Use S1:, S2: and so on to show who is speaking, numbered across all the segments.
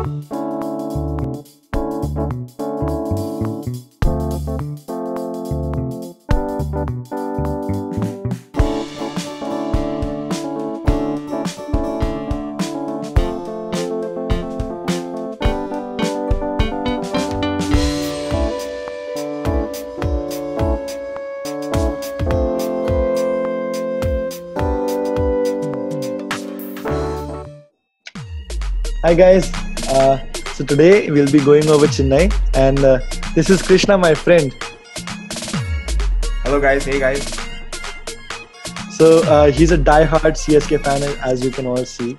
S1: Hi guys, so today we'll be going over Chennai and this is Krishna, my friend.
S2: Hello guys, hey guys.
S1: So he's a die-hard CSK fan, as you can all see.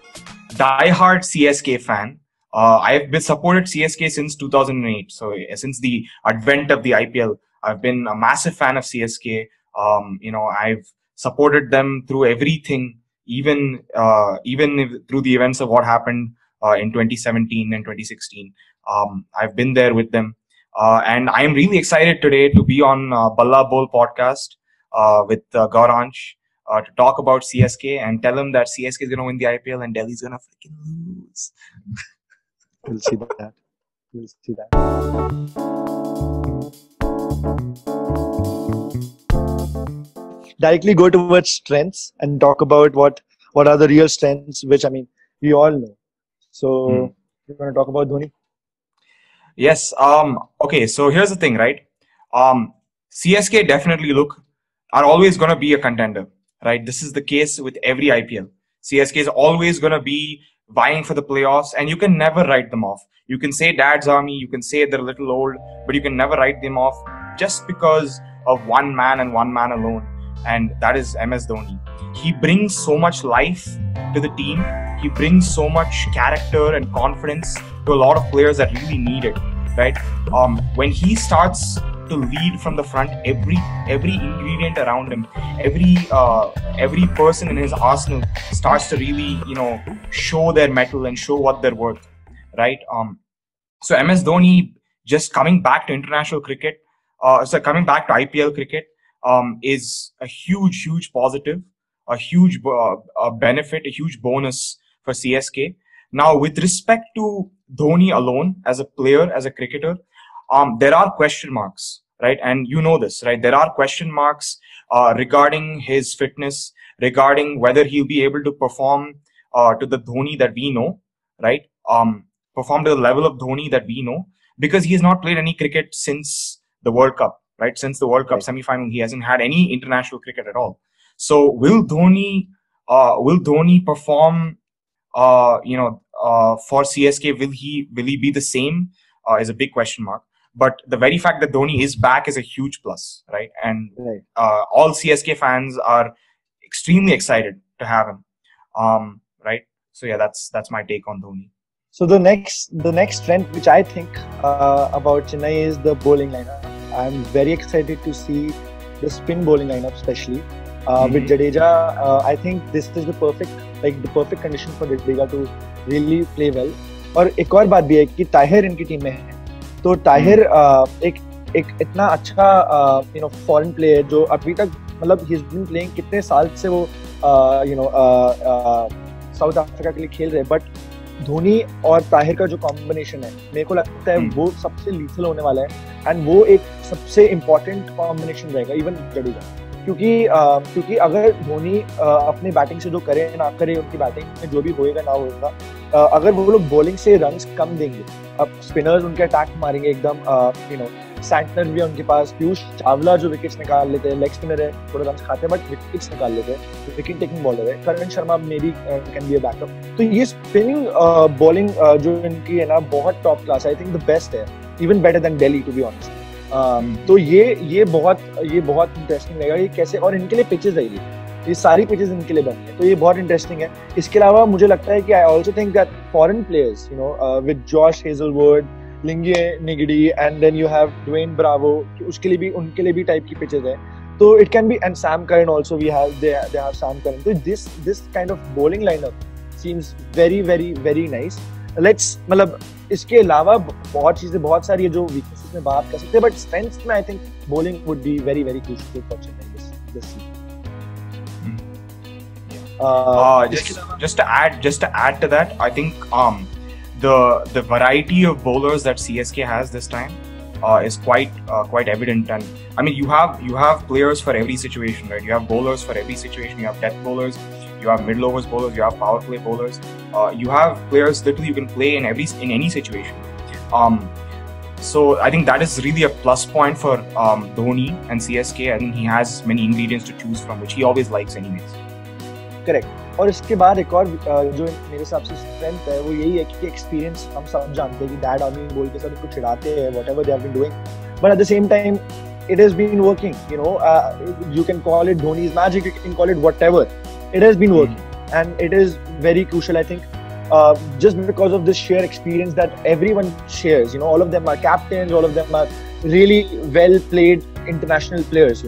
S2: Die-hard CSK fan. I've been supported CSK since 2008. So since the advent of the IPL, I've been a massive fan of CSK. I've supported them through everything, even through the events of what happened in 2017 and 2016. I've been there with them. And I'm really excited today to be on Balla Bol podcast with Gauransh to talk about CSK and tell him that CSK is going to win the IPL and Delhi's going to freaking lose.
S1: We'll see that. We'll see that. Directly go towards strengths and talk about what are the real strengths, which I mean we all know. So you want to talk about Dhoni?
S2: Yes. Okay. So here's the thing, right? CSK definitely are always going to be a contender, right? This is the case with every IPL. CSK is always going to be vying for the playoffs, and you can never write them off. You can say Dad's Army, you can say they're a little old, but you can never write them off just because of one man and one man alone, and that is MS Dhoni. He brings so much life to the team. He brings so much character and confidence to a lot of players that really need it, right? When he starts to lead from the front, every ingredient around him, every person in his arsenal starts to really, show their mettle and show what they're worth, right? So MS Dhoni just coming back to international cricket, coming back to IPL cricket, is a huge positive, a huge benefit, a huge bonus for CSK. Now, with respect to Dhoni alone as a player, as a cricketer, there are question marks, right? And you know this, right? There are question marks regarding his fitness, regarding whether he'll be able to perform to the Dhoni that we know, right? Perform to the level of Dhoni that we know, because he has not played any cricket since the World Cup, right? Since the World Cup semi-final, he hasn't had any international cricket at all. So will Dhoni perform, for CSK? Will he be the same? Is a big question mark. But the very fact that Dhoni is back is a huge plus, right? And all CSK fans are extremely excited to have him, right? So yeah, that's my take on Dhoni.
S1: So the next strength which I think about Chennai is the bowling lineup. I'm very excited to see the spin bowling lineup, especially with Jadeja. I think this is the perfect condition for Jadeja to really play well. और एक और बात भी है कि ताहिर इनकी team में है, तो ताहिर एक इतना अच्छा फॉरेन प्लेयर जो अभी तक मतलब ही इज बीन प्लेइंग कितने साल से वो साउथ अफ्रीका के लिए खेल रहे हैं, बट धोनी और ताहिर का जो कॉम्बिनेशन है मेरे को लगता है वो सबसे लीथल होने वाला है, एंड वो एक सबसे इम्पोर्टेंट कॉम्बिनेशन रहेगा इवन जडेजा, क्योंकि अगर धोनी अपनी बैटिंग से जो करे ना करे, उनकी बैटिंग में जो भी होएगा ना होएगा, अगर वो लोग बॉलिंग से रन्स कम देंगे, अब स्पिनर्स उनके अटैक मारेंगे एकदम, सैंटनर भी है उनके पास, पीयूष चावला जो विकेट्स निकाल लेते हैं, लेग स्पिनर है, थोड़े रन्स खाते हैं बट विकेट्स निकाल लेते हैं, विकेट टेकिंग बॉलर है, करण शर्मा मेरी कैन बी अ बैकअप, तो ये स्पिनिंग बॉलिंग जो इनकी है ना बहुत top class, I think the best है, even better than Delhi to be honest. तो ये बहुत इंटरेस्टिंग रहेगा ये कैसे, और इनके लिए पिचेस रहेगी, ये सारी पिचेस इनके लिए बनी है, तो ये बहुत इंटरेस्टिंग है। इसके अलावा मुझे लगता है कि I also think that foreign players with Josh Hazlewood, Lungi Ngidi, and then you have Dwayne Bravo, उनके लिए भी टाइप की पिचेस है, तो it can be, and Sam Curran also we have they have Sam Curran, तो this kind of bowling lineup seems very very very nice. Let's मतलब इसके अलावा बहुत सारी है जो वीकनेसेस में बात कर सकते हैं, बट स्ट्रेंथ्स में I think bowling would be very very crucial for Chennai this season. Just to add to that, I think
S2: the variety of bowlers that CSK has this time is quite evident. And I mean, you have players for every situation, right? You have bowlers for every situation. You have death bowlers, you have middle overs bowlers, you have power play bowlers. You have players literally you can play in any situation. So I think that is really a plus point for Dhoni and CSK. I think he has many ingredients to choose from, which he always likes anyways.
S1: Correct. और इसके बाद एक और जो मेरे हिसाब से strength है वो यही है कि एक्सपीरियंस हम सब जानते हैं कि डैड आर्मी बोल के सब इसको चिढ़ाते हैं whatever they have been doing, but at the same time it has been working. You can call it Dhoni's magic, you can call it whatever. It has been working, and it is very crucial, I think, just because of this sheer experience that everyone shares. All of them are captains, all of them are really well played international players.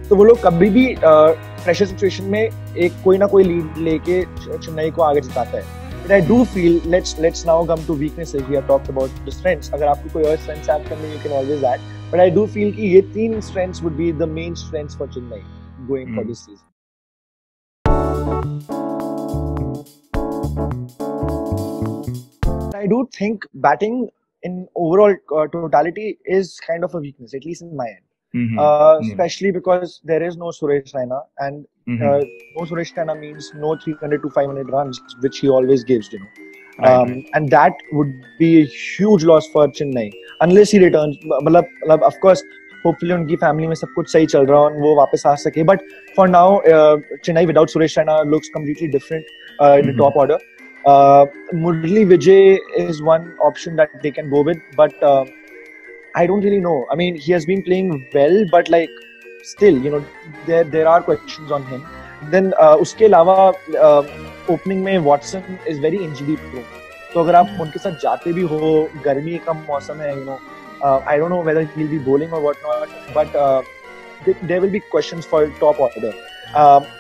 S1: तो वो लोग कभी भी pressure situation में एक कोई ना कोई लीड लेके चेन्नई को आगे जिताता है. But I do feel let's now come to weaknesses. We have talked about the strengths. अगर आपको कोई और strengths add करने you can always add. But I do feel कि ये 3 strengths would be the main strengths for Chennai going for this season. I do think batting in overall totality is kind of a weakness, at least in my end. Especially because there is no Suresh Raina, and no Suresh Raina means no 300 to 500 runs, which he always gives, Right. And that would be a huge loss for Chennai unless he returns. Of course, hopefully उनकी family में सब कुछ सही चल रहा है वो वापस आ सके. But for now, Chennai without Suresh Raina looks completely different in the top order. Murali Vijay is one option that they can go with, but I don't really know. I mean, he has been playing well, but like still, there are questions on him. Then उसके अलावा opening में Watson is very injury prone. तो अगर आप उनके साथ जाते भी हो, गर्मी का मौसम है, I don't know whether he'll be bowling or whatnot, but there will be questions for top order.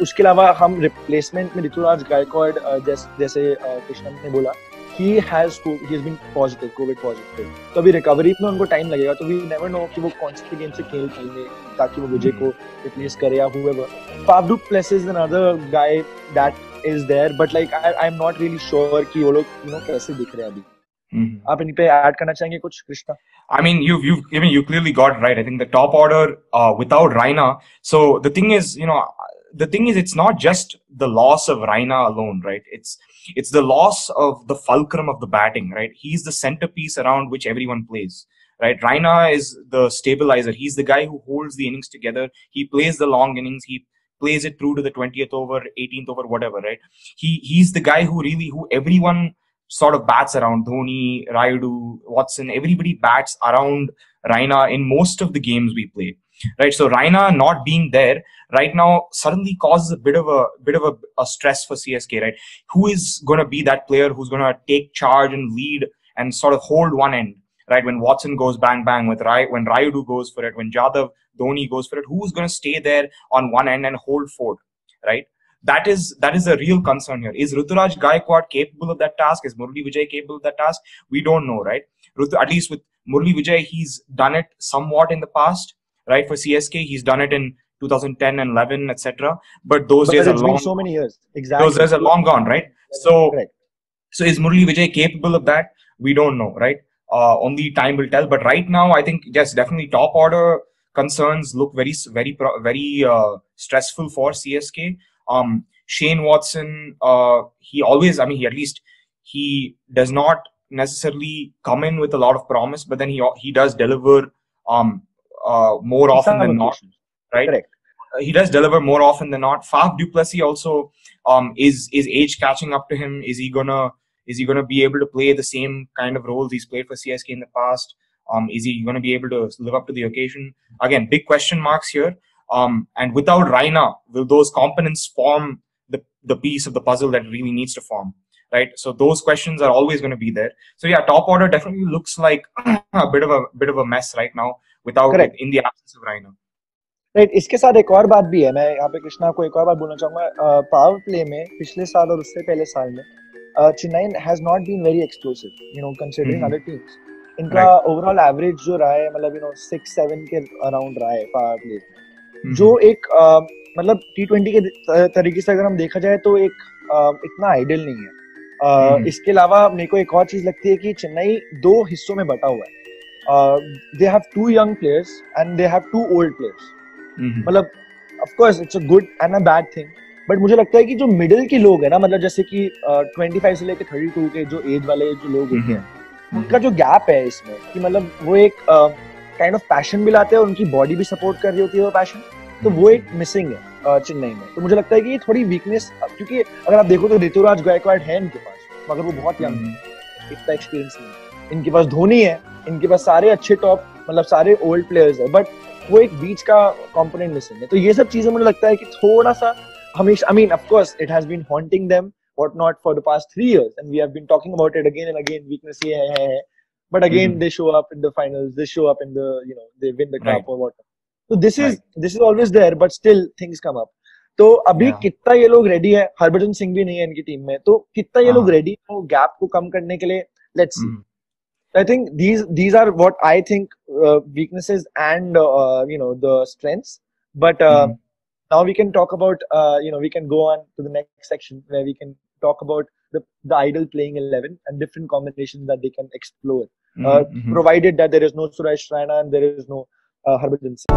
S1: उसके अलावा हम replacement में ऋतुराज गायकवाड जैसे कृष्णा ने बोला, he has been positive, COVID positive. तो अभी recovery में उनको time लगेगा, तो we never know कि वो कौन से game से खेल पाएंगे ताकि वो विजय को replace करे या whoever. Faf du Plessis is another guy that is there, but like I'm not really sure कि वो लोग कैसे दिख रहे हैं अभी. आप इन पे add करना चाहेंगे कुछ, Krishna?
S2: I mean, you clearly got it right. I think the top order without Raina. So the thing is, it's not just the loss of Raina alone, right? It's the loss of the fulcrum of the batting, right? He's the centerpiece around which everyone plays, right? Raina is the stabilizer. He's the guy who holds the innings together. He plays the long innings. He plays it through to the 20th over, 18th over, whatever, right? He's the guy who everyone sort of bats around. Dhoni, Rayudu, Watson, everybody bats around Raina in most of the games we play, right? So Raina not being there right now suddenly causes a bit of a stress for CSK, right? Who is going to be that player who's going to take charge and lead and sort of hold one end, right? When Watson goes bang bang, when Rayudu goes for it, when Jadhav, Dhoni goes for it, who's going to stay there on one end and hold fort, right? That is a real concern here. Is Ruturaj Gaikwad capable of that task? Is Murali Vijay capable of that task? We don't know, right? At least with Murali Vijay, he's done it somewhat in the past, right? For CSK, he's done it in 2010 and 11, etc. But those days are long.
S1: Been so many years. Exactly.
S2: Those days are long gone, right? So is Murali Vijay capable of that? We don't know, right? Only time will tell. But right now, I think yes, definitely top order concerns look very stressful for CSK. Shane Watson, he does not necessarily come in with a lot of promise, but then he does deliver more often than not, right?
S1: Correct.
S2: He does deliver more often than not. Faf du Plessis also is age catching up to him? Is he gonna be able to play the same kind of roles he's played for CSK in the past? Is he gonna be able to live up to the occasion? Again, big question marks here. And without Raina, will those components form the piece of the puzzle that really needs to form, right? So those questions are always going to be there. So yeah, top order definitely looks like a bit of a mess right now in the absence of Raina.
S1: Right. इसके साथ एक और बात भी है. मैं यहाँ पे कृष्णा को एक और बात बोलना चाहूँगा. पावर प्ले में पिछले साल और उससे पहले साल में Chennai has not been very explosive, considering other teams. इनका ओवरऑल एवरेज जो रहा है मतलब 6-7 के अराउंड रहा है पावर प्ले में, जो एक मतलब T20 के तरीके से अगर हम देखा जाए तो एक इतना आइडियल नहीं है. इसके अलावा मेरे को एक और चीज लगती है कि चेन्नई 2 हिस्सों में बटा हुआ है. They have 2 young players and they have 2 old players. मतलब of course it's a good and a bad thing. But मुझे लगता है कि जो मिडिल के लोग है ना, मतलब जैसे कि 25 से लेके 32 के जो एज वाले जो लोग होते हैं, उनका जो गैप है इसमें कि मतलब वो एक काइंड ऑफ पैशन भी लाते हैं, उनकी बॉडी भी सपोर्ट कर रही होती है वो पैशन, तो वो एक मिसिंग है चेन्नई में. तो मुझे लगता है कि ये थोड़ी वीकनेस, क्योंकि अगर आप देखो तो ऋतुराज गायकवाड़ है इनके पास, मगर वो बहुत यंग है, इतना एक्सपीरियंस नहीं. इनके पास धोनी है, इनके पास सारे अच्छे टॉप मतलब सारे ओल्ड प्लेयर्स है, बट वो एक बीच का कंपोनेंट मिसिंग है. तो ये सब चीजें मुझे लगता है कि थोड़ा सा हमेशा, I mean, of course, it has been haunting them, whatnot, for the past 3 years, and we have been talking about it again and again. Weakness ये है. But again, they show up in the finals. They show up in the, they win the cup or whatever. So this is always there, but still things come up. तो अभी कितना ये लोग ready है, हरभजन सिंह भी नहीं है इनकी टीम में, तो कितना ये लोग रेडी है गैप को कम करने के लिए, let's see. I think these are what I think weaknesses and the strengths, but. Now we can talk about, we can go on to the next section where we can talk about the ideal playing 11 and different combinations that they can explore, provided that there is no Suresh Raina and there is no Harbhajan Singh.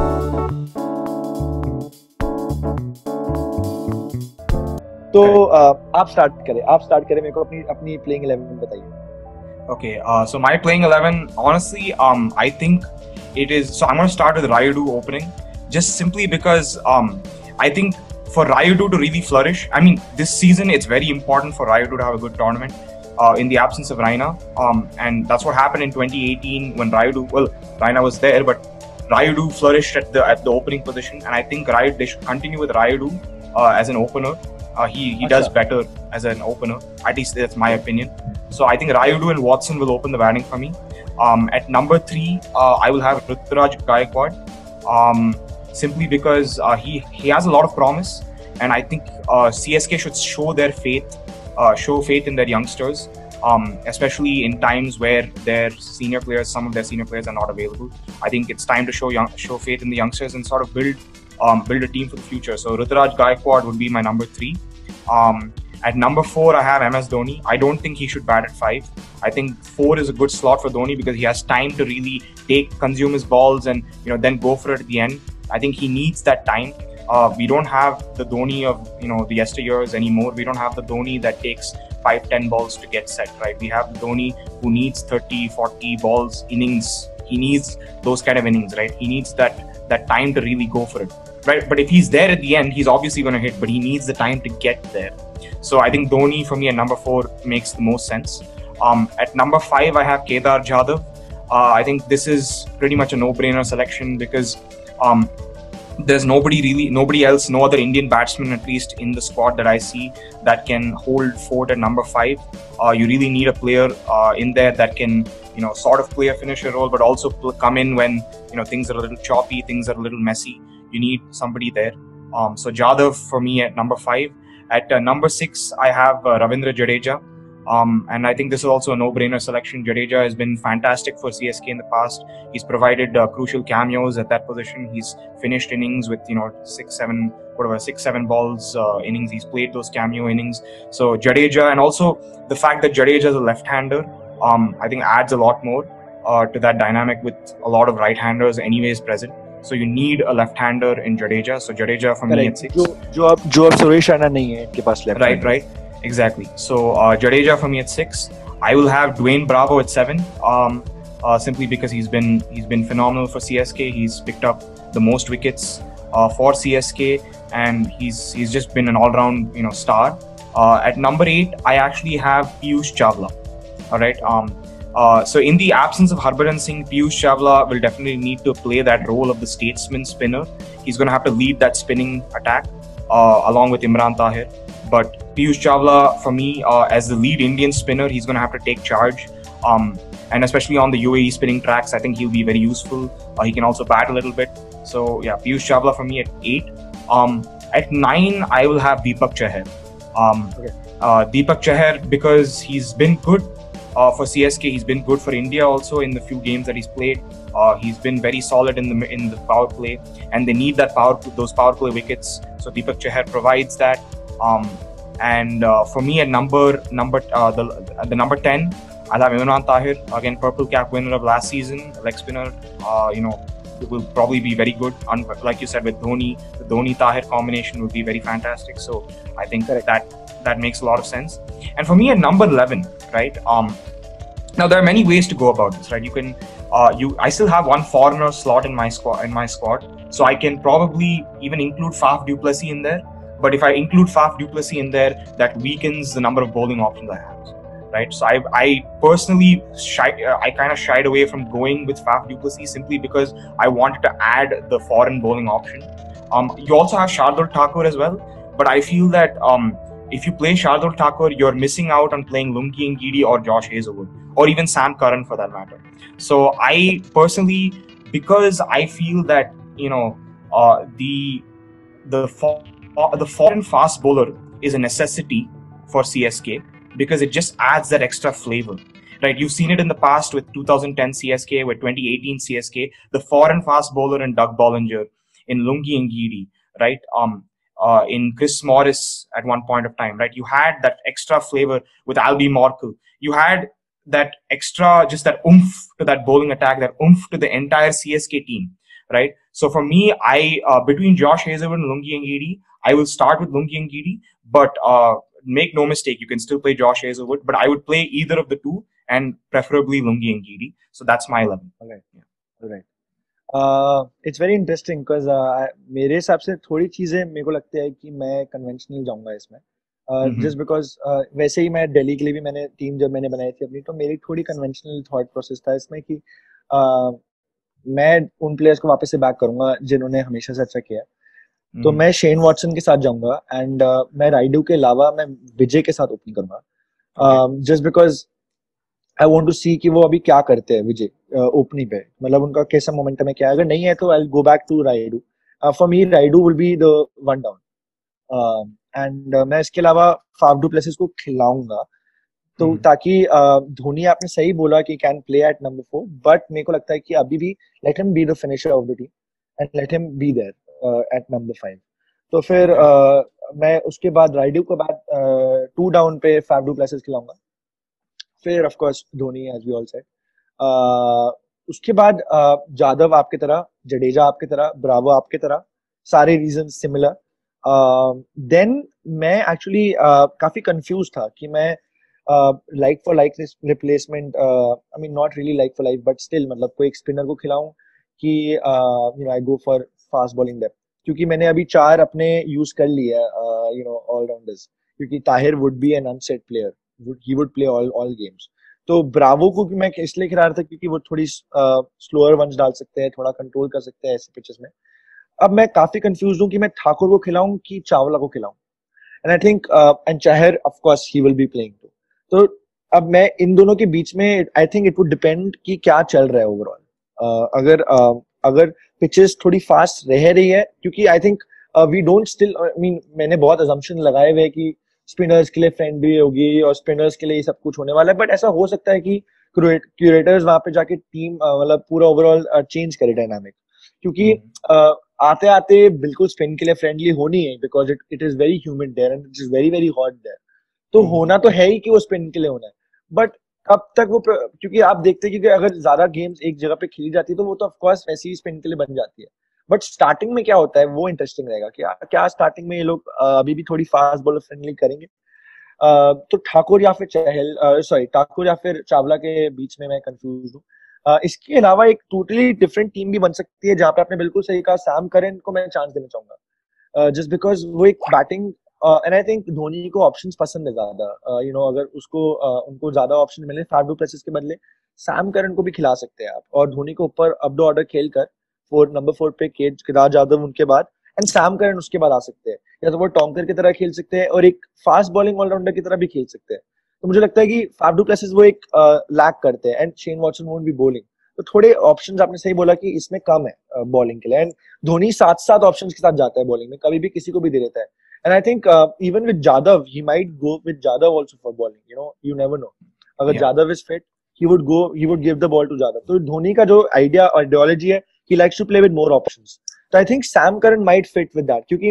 S1: तो आप start करें मेरे को अपनी playing 11 बताइए.
S2: Okay, so my playing 11, honestly, I think it is. So I'm going to start with Rayudu opening, just simply because I think for Rayudu to really flourish, I mean, this season it's very important for Rayudu to have a good tournament in the absence of Raina, and that's what happened in 2018 when Raina was there, but Rayudu flourished at the opening position, and I think they should continue with Rayudu as an opener. He does better as an opener, at least that's my opinion. So I think Rayudu and Watson will open the batting for me. At number 3, I will have Ritturaj Gaikwad. Simply because he has a lot of promise, and I think CSK should show faith in their youngsters, especially in times where some of their senior players are not available. I think it's time to show faith in the youngsters and sort of build a team for the future. So Ritturaj Gaikwad would be my number 3. At number 4, I have MS Dhoni. I don't think he should bat at 5. I think 4 is a good slot for Dhoni because he has time to really consume his balls and then go for it at the end. I think he needs that time. We don't have the Dhoni of the yesteryears anymore. We don't have the Dhoni that takes 5-10 balls to get set, right? We have the Dhoni who needs 30-40 balls innings. He needs those kind of innings, right? He needs that time to really go for it, right? But if he's there at the end, he's obviously going to hit, but he needs the time to get there. So I think Dhoni for me at number 4 makes the most sense. At number 5, I have Kedar Jadhav. I think this is pretty much a no-brainer selection because there's nobody else, no other Indian batsman at least in the squad that I see that can hold fort at number 5. You really need a player in there that can sort of play a finisher role, but also come in when things are a little choppy, things are a little messy. You need somebody there. So Jadhav for me at number 5. At number 6, I have Ravindra Jadeja. And I think this is also a no-brainer selection. Jadeja has been fantastic for CSK in the past. He's provided crucial cameos at that position. He's finished innings with 6-7 balls innings. He's played those cameo innings. So Jadeja, and also the fact that Jadeja is a left-hander, I think adds a lot more to that dynamic with a lot of right-handers anyways present. So you need a left-hander in Jadeja. So Jadeja for me at 6.
S1: जो अब सुरेश रैना नहीं है इनके पास left.
S2: Right. Exactly. So Jadeja for me at 6. I will have Dwayne Bravo at 7. Simply because he's been phenomenal for CSK. He's picked up the most wickets for CSK, and he's just been an all-round star. At number 8, I actually have Piyush Chawla. All right. So in the absence of Harbhajan Singh, Piyush Chawla will definitely need to play that role of the statesman spinner. He's going to have to lead that spinning attack along with Imran Tahir. But Piyush Chawla, for me, as the lead Indian spinner, he's going to have to take charge. And especially on the UAE spinning tracks, I think he'll be very useful. He can also bat a little bit. So yeah, Piyush Chawla for me at 8. At 9, I will have Deepak Chahar. Deepak Chahar, because he's been good for CSK, he's been good for India also in the few games that he's played. He's been very solid in the power play, and they need those power play wickets. So Deepak Chahar provides that. And for me, at the number 10, I'll have Imran Tahir, again purple cap winner of last season, leg spinner. Will probably be very good. Like you said, with Dhoni, the Dhoni Tahir combination would be very fantastic. So I think that makes a lot of sense. And for me, at number 11, right? Now there are many ways to go about this, right? You can, I still have one foreigner slot in my squad, so I can probably even include Faf du Plessis in there. But if I include Faf du Plessis in there, that weakens the number of bowling options I have. Right, so I personally kind of shied away from going with Faf du Plessis simply because I wanted to add the foreign bowling option. You also have Shardul Thakur as well, but I feel that if you play Shardul Thakur, you're missing out on playing Lungi Ngidi or Josh Hazlewood, or even Sam Curran for that matter. So I personally, because I feel that the foreign fast bowler is a necessity for CSK. Because it just adds that extra flavor, right? You've seen it in the past with 2010 CSK, with 2018 CSK, the foreign fast bowler in Doug Bollinger, in Lungi Ngidi, right? In Chris Morris at one point of time, right? You had that extra flavor with Albie Morkel. You had that extra, just that oomph to that bowling attack, that oomph to the entire CSK team, right? So for me, between Josh Hazlewood and Lungi Ngidi, I will start with Lungi Ngidi, but make no mistake, you can still play Josh Hazlewood, but I would play either of the two and preferably Lungi Ngidi. So that's my 11.
S1: Alright, alright. It's very interesting because मेरे हिसाब से थोड़ी चीजें मेरे को लगता है कि मैं conventional जाऊंगा इसमें. Just because वैसे ही मैं दिल्ली के लिए भी मैंने टीम जब मैंने बनाई थी अपनी, तो मेरी थोड़ी conventional thought process था इसमें कि मैं उन प्लेयर्स को वापस से बैक करूंगा जिन्होंने हमेशा से अच्छा किया. तो मैं शेन वॉटसन के साथ जाऊंगा एंड मैं राइडू के अलावा मैं विजय के साथ ओपनिंग करूंगा, just because I want to see कि वो अभी क्या करते हैं विजय ओपनिंग पे, मतलब उनका कैसा मोमेंटम है, क्या अगर नहीं है तो I will go back to Rayudu. For me Rayudu will be the one down and मैं इसके अलावा फाफ डू प्लेसेस को खिलाऊंगा तो ताकि धोनी आपने सही बोला कि can play at number 4, but मेरे को लगता है कि अभी भी let him be the finisher of the team and let him be there at number 5. तो फिर मैं उसके बाद राइडू के बाद 2 डाउन पे फाफ डू प्लेसेस खिलाऊंगा. फिर of course Dhoni as we all said. उसके बाद जादव आपकी तरह, जडेजा आपकी तरह, ब्रावो आपकी तरह, सारे रीजन सिमिलर. देन मैं एक्चुअली काफी कंफ्यूज था कि मैं like for like replacement, I mean not really like for like but still, मतलब कोई एक स्पिनर को खिलाऊं कि you know I go for fast bowling depth, क्योंकि मैंने अभी 4 अपने यूज कर लिए यू नो ऑलराउंडर्स, क्योंकि Tahir would be an asset player, he would play all games. तो ब्रावो को मैं इसलिए खिला रहा था क्योंकि वो थोड़ी स्लोअर वंस डाल सकते हैं, थोड़ा कंट्रोल कर सकते हैं ऐसे पिचेस में. अब मैं काफी कंफ्यूज हूँ कि मैं ठाकुर को खिलाऊं कि चावला को खिलाऊं. And I think and Chahar of course he will be playing too. तो अब मैं इन दोनों के बीच में I think it would depend कि क्या चल रहा है ओवरऑल. अगर पिचेस थोड़ी फास्ट रह रही है, क्योंकि I think we don't still, I mean मैंने बहुत अजम्पशन लगाए हुए कि स्पिनर्स के लिए फ्रेंडली होगी और स्पिनर्स के लिए ये सब कुछ होने वाला है, बट ऐसा हो सकता है कि क्यूरेटर्स वहां पे जाके टीम मतलब पूरा ओवरऑल चेंज करे डायनामिक, क्योंकि आते आते बिल्कुल स्पिन के लिए फ्रेंडली होनी है, because it is very humid there and it is very very hot there. तो होना तो है ही कि वो स्पिन के लिए होना है, बट कब तक वो, क्योंकि आप देखते हैं कि अगर ज्यादा गेम्स एक जगह पे खेली जाती है तो वो तो ऑफकोर्स वैसे ही स्पिन के लिए बन जाती है, बट स्टार्टिंग में क्या होता है वो इंटरेस्टिंग रहेगा. क्या स्टार्टिंग में ये लोग अभी भी थोड़ी फास्ट बॉलर फ्रेंडली करेंगे. तो ठाकुर या फिर चहल, सॉरी ठाकुर या फिर चावला के बीच में मैं कंफ्यूज हूँ. इसके अलावा एक टोटली डिफरेंट टीम भी बन सकती है जहां पे आपने बिल्कुल सही कहा, सैम करन को मैं चांस देना चाहूंगा, जस्ट बिकॉज वो एक batting and I think Dhoni को ऑप्शंस पसंद है ज्यादा, यू नो अगर उसको उनको ज्यादा ऑप्शन मिले फाफ डू प्लेसेस के बदले, सैम करन को भी खिला सकते हैं आप, और धोनी को ऊपर अप द ऑर्डर खेल कर नंबर 4 पे केदार जाधव उनके बाद एंड सैम करन उसके बाद आ सकते हैं, या तो वो टॉन्कर की तरह खेल सकते हैं और एक फास्ट बॉलिंग ऑलराउंडर की तरह भी खेल सकते हैं. तो मुझे लगता है कि फाफ डू प्लेसेस वो एक लैक करते हैं and Shane Watson won't be bowling. तो थोड़े ऑप्शंस आपने सही बोला कि इसमें कम है बॉलिंग के लिए, एंड धोनी 7 ऑप्शंस के साथ जाता है बॉलिंग में, कभी भी किसी को भी दे देता है. And I think even with Jadav, he might go with Jadav also for bowling. You know, you never know. अगर Jadav is fit, he would give the ball to Jadav. तो धोनी का जो ideology है, he likes to play with more options. So I think Sam Curran might fit with that, क्योंकि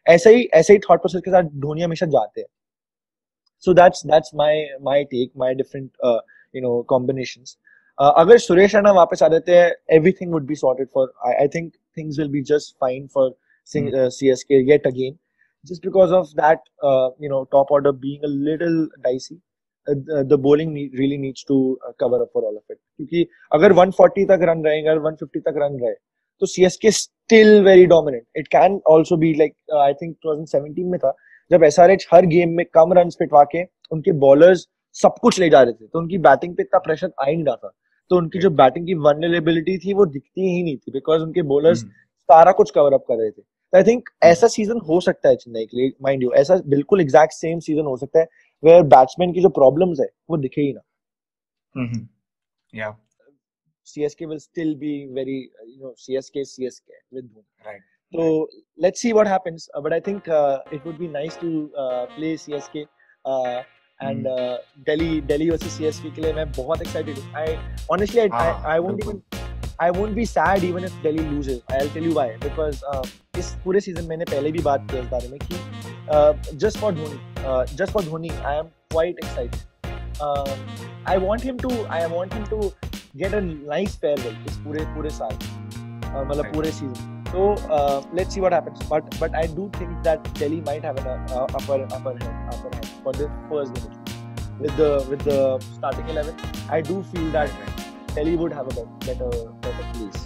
S1: ऐसे ही thought process के साथ धोनी हमेशा जाते हैं. So that's my take, my different combinations. अगर सुरेश रैना वापस आ जाते हैं, everything would be sorted for. I think things will be just fine for CSK yet again, just because of that top order being a little dicey. The bowling really needs to cover up for all of it. क्योंकि अगर 140 तक run रहेंगे, अगर 150 तक run रहे, तो CSK still very dominant. It can also be like I think 2017 में था, जब SRH हर गेम में कम रन पिटवा के उनके बॉलर्स सब कुछ ले जा रहे थे, तो उनकी बैटिंग पे इतना प्रेशर आ ही नहीं रहा था. तो उनकी जो बैटिंग की वल्नरेबिलिटी थी वो दिखती ही नहीं थी, बिकॉज उनके बॉलर्स सारा कुछ कवर अप कर रहे थे. आई थिंक ऐसा सीजन हो सकता है चेन्नई के लिए, माइंड यू, ऐसा बिल्कुल एग्जैक्ट सेम सीजन हो सकता है वेयर बैट्समैन की जो प्रॉब्लम्स है वो दिखे ही ना.
S2: Yeah.
S1: CSK will still be very CSK with Dhoni. Right. So let's see what happens. But I think it would be nice to play CSK and Delhi versus CSK के लिए मैं बहुत excited हूँ. Honestly I won't be sad even if Delhi loses. I'll tell you why. Because इस पूरे season मैंने पहले भी बात की इस बारे में कि just for Dhoni I am quite excited. I want him to get a nice farewell इस पूरे साल, मतलब पूरे season. So let's see what happens. But I do think that Delhi might have an upper hand for the first game. With the starting 11, I do feel that Delhi would have a better place.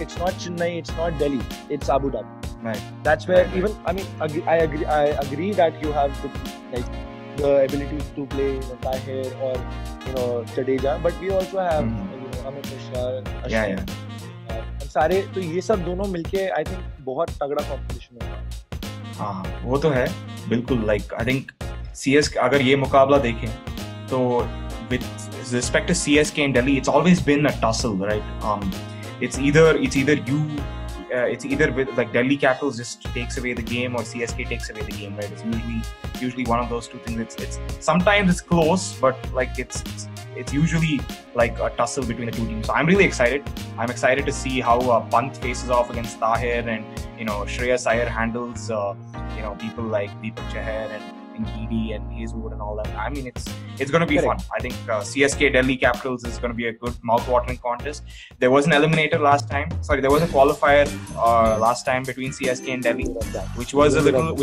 S1: It's not Chennai, it's not Delhi, it's Abu Dhabi. Right. That's where I agree that you have the ability to play Tahir or Jadeja, but we also have Amit Mishra and Ashwin. सारे, तो ये सब दोनों मिलके I think बहुत तगड़ा competition होगा.
S2: हाँ वो तो है बिल्कुल. लाइक आई थिंक CSK अगर ये मुकाबला देखें तो with respect to CSK and Delhi, it's always been a tussle, right? It's either with like Delhi Capitals just takes away the game or CSK takes away the game, right? It's usually one of those two things. It's sometimes it's close, but like it's usually like a tussle between the two teams. So I'm really excited. I'm excited to see how Pant faces off against Tahir, and Shreyas Iyer handles people like Deepak Chahar and GD and Hazelwood and all that. I mean, it's going to be fun. I think CSK Delhi Capitals is going to be a good mouth-watering contest. There was an eliminator last time. Sorry, there was a qualifier last time between CSK and Delhi, which was a little.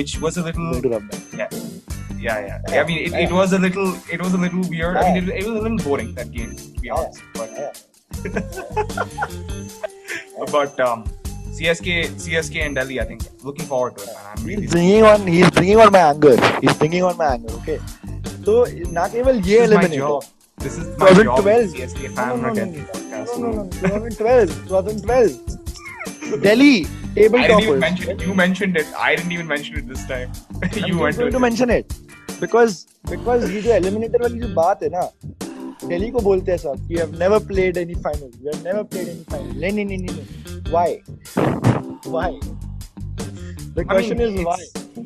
S2: Yeah. I mean, it was a little weird. I mean, it was a little boring, that game, to be honest. But CSK and Delhi, I think, looking forward to it, man. I'm really
S1: he's bringing on my anger. Okay. So not even ये eliminator.
S2: This is my job.
S1: 2012.
S2: CSK fan.
S1: No. 2012. Delhi table toppers.
S2: You mentioned it. I didn't even mention it this time. You went
S1: to mention it because ये जो eliminator वाली जो बात है ना, Delhi को बोलते हैं सब कि have never played any final. We have never played any final. नहीं. Why? The question is why.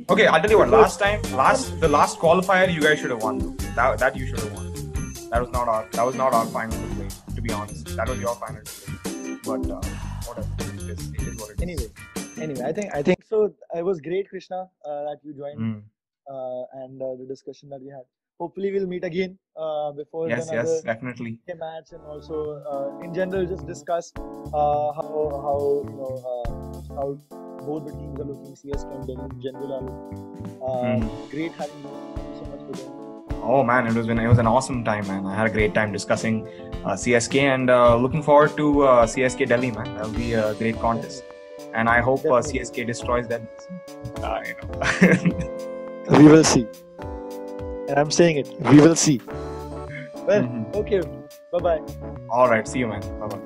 S2: Okay, I'll tell you what. The last qualifier, you guys should have won. That you should have won. That was not our final to play. To be honest, that was your final to play. But whatever. It is what it is.
S1: Anyway, I think so. It was great, Krishna, that you joined and the discussion that we had. Hopefully, we'll meet again before another
S2: definitely
S1: match, and also in general just discuss how both the teams are looking. CSK and Delhi in general are looking. Great having you. Thank you so much for joining.
S2: Oh man, it was an awesome time, man. I had a great time discussing CSK and looking forward to CSK Delhi, man. That'll be a great contest, and I hope CSK destroys them.
S1: We will see. And I'm saying it. We will see. Well, okay. Bye-bye.
S2: All right. See you, man. Bye-bye.